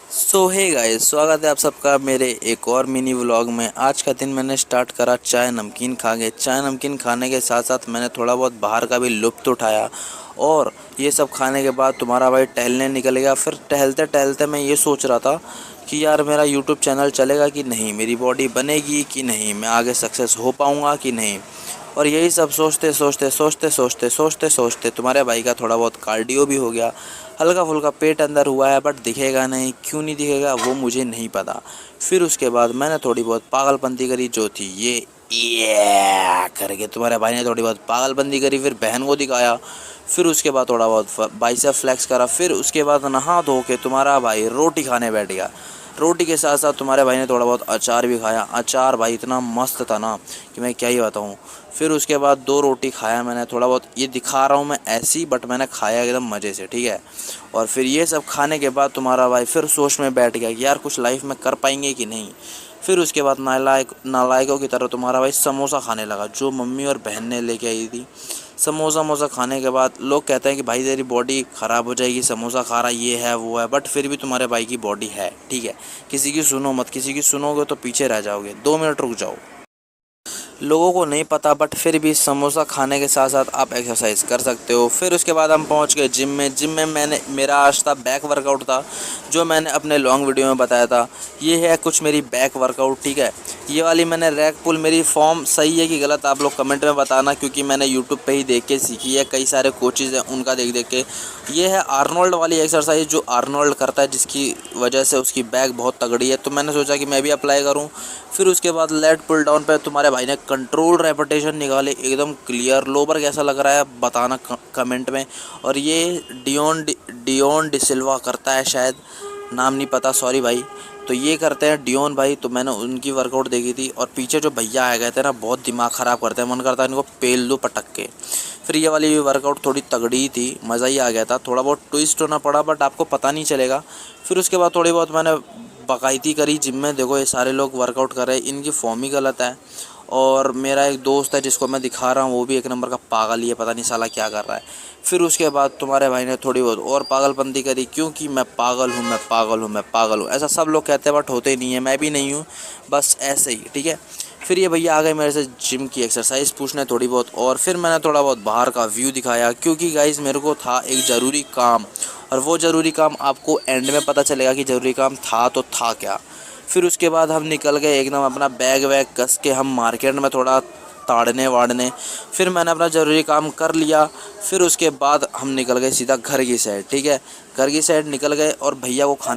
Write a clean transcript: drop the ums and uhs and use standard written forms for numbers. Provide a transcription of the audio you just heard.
Hey guys, स्वागत है आप सबका मेरे एक और मिनी व्लॉग में। आज का दिन मैंने स्टार्ट करा चाय नमकीन खा के। चाय नमकीन खाने के साथ साथ मैंने थोड़ा बहुत बाहर का भी लुत्फ़ उठाया और ये सब खाने के बाद तुम्हारा भाई टहलने निकल गया। फिर टहलते टहलते मैं ये सोच रहा था कि यार मेरा यूट्यूब चैनल चलेगा कि नहीं, मेरी बॉडी बनेगी कि नहीं, मैं आगे सक्सेस हो पाऊँगा कि नहीं। और यही सब सोचते सोचते सोचते सोचते सोचते सोचते तुम्हारे भाई का थोड़ा बहुत कार्डियो भी हो गया। हल्का फुल्का पेट अंदर हुआ है, बट दिखेगा नहीं। क्यों नहीं दिखेगा वो मुझे नहीं पता। फिर उसके बाद मैंने थोड़ी बहुत पागलपंती करी, जो थी ये करके तुम्हारे भाई ने थोड़ी बहुत पागलपंती करी। फिर बहन को दिखाया। फिर उसके बाद थोड़ा बहुत बाइसेप फ्लेक्स करा। फिर उसके बाद नहा धो के तुम्हारा भाई रोटी खाने बैठ गया। रोटी के साथ साथ तुम्हारे भाई ने थोड़ा बहुत अचार भी खाया। अचार भाई इतना मस्त था ना कि मैं क्या ही बताऊँ। फिर उसके बाद 2 रोटी खाया मैंने। थोड़ा बहुत ये दिखा रहा हूँ मैं ऐसी, बट मैंने खाया एकदम मज़े से, ठीक है। और फिर ये सब खाने के बाद तुम्हारा भाई फिर सोच में बैठ गया कि यार कुछ लाइफ में कर पाएंगे कि नहीं। फिर उसके बाद नालायकों की तरह तुम्हारा भाई समोसा खाने लगा, जो मम्मी और बहन ने लेके आई थी। समोसा मोसा खाने के बाद लोग कहते हैं कि भाई तेरी बॉडी ख़राब हो जाएगी, समोसा खा रहा, ये है वो है, बट फिर भी तुम्हारे भाई की बॉडी है, ठीक है। किसी की सुनो मत, किसी की सुनोगे तो पीछे रह जाओगे। 2 मिनट रुक जाओ। लोगों को नहीं पता, बट फिर भी समोसा खाने के साथ साथ आप एक्सरसाइज कर सकते हो। फिर उसके बाद हम पहुंच गए जिम में। मेरा आज था बैक वर्कआउट था, जो मैंने अपने लॉन्ग वीडियो में बताया था। ये है कुछ मेरी बैक वर्कआउट, ठीक है। ये वाली मैंने रैक पुल, मेरी फॉर्म सही है कि गलत आप लोग कमेंट में बताना, क्योंकि मैंने यूट्यूब पे ही देख के सीखी है। कई सारे कोचेज़ हैं उनका देख देख के। ये है आर्नोल्ड वाली एक्सरसाइज, जो आर्नोल्ड करता है, जिसकी वजह से उसकी बैक बहुत तगड़ी है। तो मैंने सोचा कि मैं भी अप्लाई करूँ। फिर उसके बाद लेट पुल डाउन पे तुम्हारे भाई ने कंट्रोल रेपिटेशन निकाले, एकदम क्लियर। लोबर कैसा लग रहा है बताना कमेंट में। और ये डियोन डिसिल्वा करता है, शायद नाम नहीं पता, सॉरी भाई। तो ये करते हैं डियोन भाई। तो मैंने उनकी वर्कआउट देखी थी। और पीछे जो भैया आ गए थे ना, बहुत दिमाग ख़राब करते हैं, मन करता है इनको पेल दो पटक के। फिर ये वाली वर्कआउट थोड़ी तगड़ी थी, मज़ा ही आ गया था। थोड़ा बहुत ट्विस्ट होना पड़ा, बट आपको पता नहीं चलेगा। फिर उसके बाद थोड़ी बहुत मैंने बाकायदी करी जिम में। देखो ये सारे लोग वर्कआउट कर रहे हैं, इनकी फॉर्म ही गलत है। और मेरा एक दोस्त है जिसको मैं दिखा रहा हूँ, वो भी एक नंबर का पागल ही है, पता नहीं साला क्या कर रहा है। फिर उसके बाद तुम्हारे भाई ने थोड़ी बहुत और पागलपंती करी, क्योंकि मैं पागल हूँ, मैं पागल हूँ, मैं पागल हूँ, ऐसा सब लोग कहते हैं, बट होते नहीं है। मैं भी नहीं हूँ, बस ऐसे ही, ठीक है। फिर ये भैया आ गए मेरे से जिम की एक्सरसाइज पूछने थोड़ी बहुत, और फिर मैंने थोड़ा बहुत बाहर का व्यू दिखाया, क्योंकि गाइस मेरे को था एक ज़रूरी काम। और वो ज़रूरी काम आपको एंड में पता चलेगा कि ज़रूरी काम था तो था क्या। फिर उसके बाद हम निकल गए एकदम अपना बैग वैग कस के, हम मार्केट में थोड़ा ताड़ने वाड़ने। फिर मैंने अपना ज़रूरी काम कर लिया। फिर उसके बाद हम निकल गए सीधा घर की साइड, ठीक है। घर की साइड निकल गए और भैया को खाना